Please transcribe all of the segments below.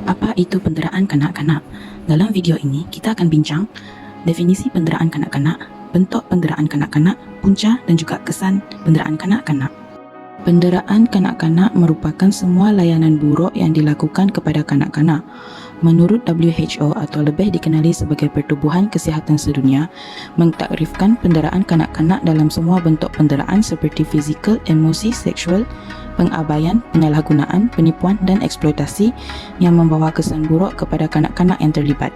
Apa itu penderaan kanak-kanak? Dalam video ini, kita akan bincang definisi penderaan kanak-kanak, bentuk penderaan kanak-kanak, punca dan juga kesan penderaan kanak-kanak. Penderaan kanak-kanak merupakan semua layanan buruk yang dilakukan kepada kanak-kanak. Menurut WHO atau lebih dikenali sebagai Pertubuhan Kesihatan Sedunia, mentakrifkan penderaan kanak-kanak dalam semua bentuk penderaan seperti fizikal, emosi, seksual, pengabaian, penyalahgunaan, penipuan dan eksploitasi yang membawa kesan buruk kepada kanak-kanak yang terlibat.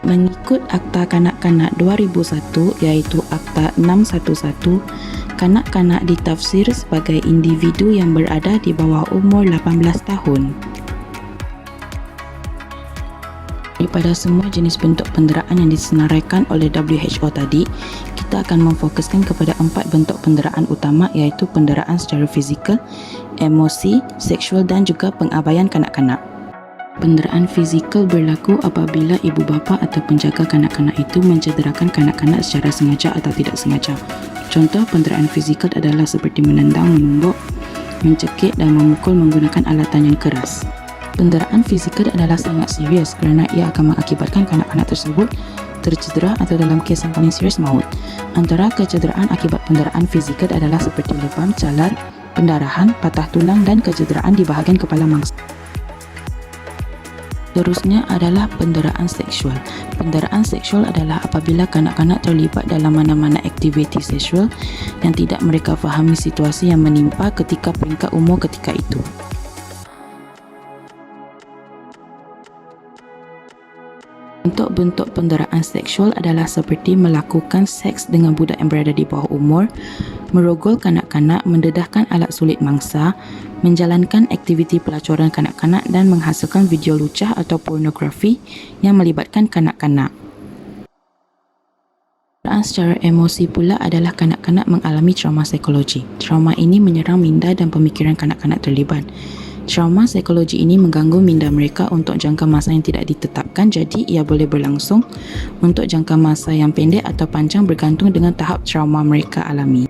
Mengikut Akta Kanak-Kanak 2001 iaitu Akta 611, kanak-kanak ditafsir sebagai individu yang berada di bawah umur 18 tahun. Daripada semua jenis bentuk penderaan yang disenaraikan oleh WHO tadi, kita akan memfokuskan kepada 4 bentuk penderaan utama iaitu penderaan secara fizikal, emosi, seksual dan juga pengabaian kanak-kanak. Penderaan fizikal berlaku apabila ibu bapa atau penjaga kanak-kanak itu mencederakan kanak-kanak secara sengaja atau tidak sengaja. Contoh penderaan fizikal adalah seperti menendang, menumbuk, mencekik dan memukul menggunakan alatan yang keras. Penderaan fizikal adalah sangat serius kerana ia akan mengakibatkan kanak-kanak tersebut tercedera atau dalam kes yang paling serius maut. Antara kecederaan akibat penderaan fizikal adalah seperti lebam, calar, pendarahan, patah tulang dan kecederaan di bahagian kepala mangsa. Seterusnya adalah penderaan seksual. Penderaan seksual adalah apabila kanak-kanak terlibat dalam mana-mana aktiviti seksual yang tidak mereka fahami situasi yang menimpa ketika peringkat umur ketika itu. Bentuk-bentuk penderaan seksual adalah seperti melakukan seks dengan budak yang berada di bawah umur, merogol kanak-kanak, mendedahkan alat sulit mangsa, menjalankan aktiviti pelacuran kanak-kanak dan menghasilkan video lucah atau pornografi yang melibatkan kanak-kanak. Penderaan secara emosi pula adalah kanak-kanak mengalami trauma psikologi. Trauma ini menyerang minda dan pemikiran kanak-kanak terlibat. Trauma psikologi ini mengganggu minda mereka untuk jangka masa yang tidak ditetapkan, jadi ia boleh berlangsung untuk jangka masa yang pendek atau panjang bergantung dengan tahap trauma mereka alami.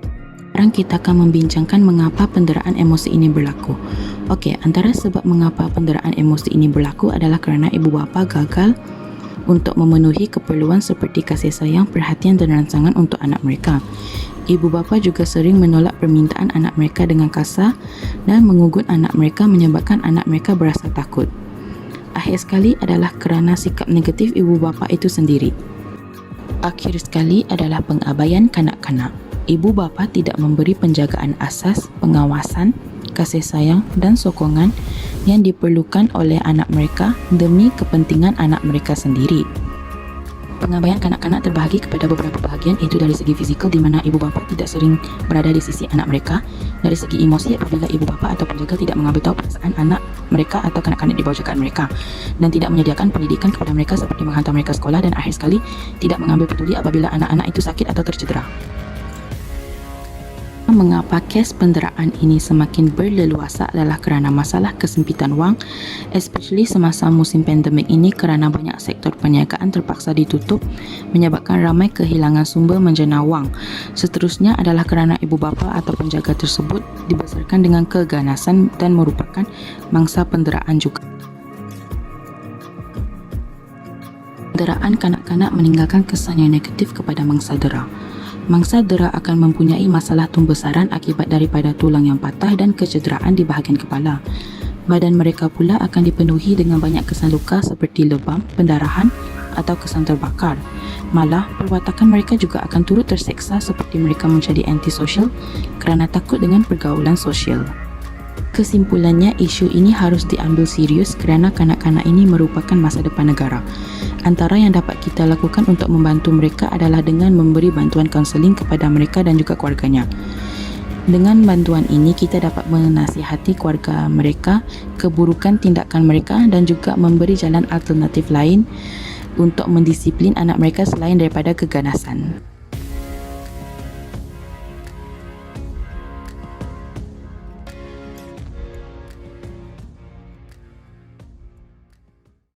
Sekarang kita akan membincangkan mengapa penderaan emosi ini berlaku. Okey, antara sebab mengapa penderaan emosi ini berlaku adalah kerana ibu bapa gagal untuk memenuhi keperluan seperti kasih sayang, perhatian dan rangsangan untuk anak mereka. Ibu bapa juga sering menolak permintaan anak mereka dengan kasar dan mengugut anak mereka menyebabkan anak mereka berasa takut. Akhir sekali adalah kerana sikap negatif ibu bapa itu sendiri. Akhir sekali adalah pengabaian kanak-kanak. Ibu bapa tidak memberi penjagaan asas, pengawasan, kasih sayang dan sokongan yang diperlukan oleh anak mereka demi kepentingan anak mereka sendiri. Pengabaian kanak-kanak terbahagi kepada beberapa bahagian, iaitu dari segi fizikal di mana ibu bapa tidak sering berada di sisi anak mereka, dari segi emosi apabila ibu bapa atau penjaga tidak mengambil tahu perasaan anak mereka atau kanak-kanak di bawah jagaan mereka dan tidak menyediakan pendidikan kepada mereka seperti menghantar mereka sekolah, dan akhir sekali tidak mengambil peduli apabila anak-anak itu sakit atau tercedera. Mengapa kes penderaan ini semakin berleluasa adalah kerana masalah kesempitan wang, especially semasa musim pandemik ini kerana banyak sektor perniagaan terpaksa ditutup menyebabkan ramai kehilangan sumber menjana wang. Seterusnya adalah kerana ibu bapa atau penjaga tersebut dibesarkan dengan keganasan dan merupakan mangsa penderaan juga. Penderaan kanak-kanak meninggalkan kesan yang negatif kepada mangsa dera. Mangsa dera akan mempunyai masalah pembesaran akibat daripada tulang yang patah dan kecederaan di bahagian kepala. Badan mereka pula akan dipenuhi dengan banyak kesan luka seperti lebam, pendarahan atau kesan terbakar. Malah, perwatakan mereka juga akan turut terseksa seperti mereka menjadi antisosial kerana takut dengan pergaulan sosial. Kesimpulannya, isu ini harus diambil serius kerana kanak-kanak ini merupakan masa depan negara. Antara yang dapat kita lakukan untuk membantu mereka adalah dengan memberi bantuan kaunseling kepada mereka dan juga keluarganya. Dengan bantuan ini, kita dapat menasihati keluarga mereka, keburukan tindakan mereka dan juga memberi jalan alternatif lain untuk mendisiplin anak mereka selain daripada keganasan.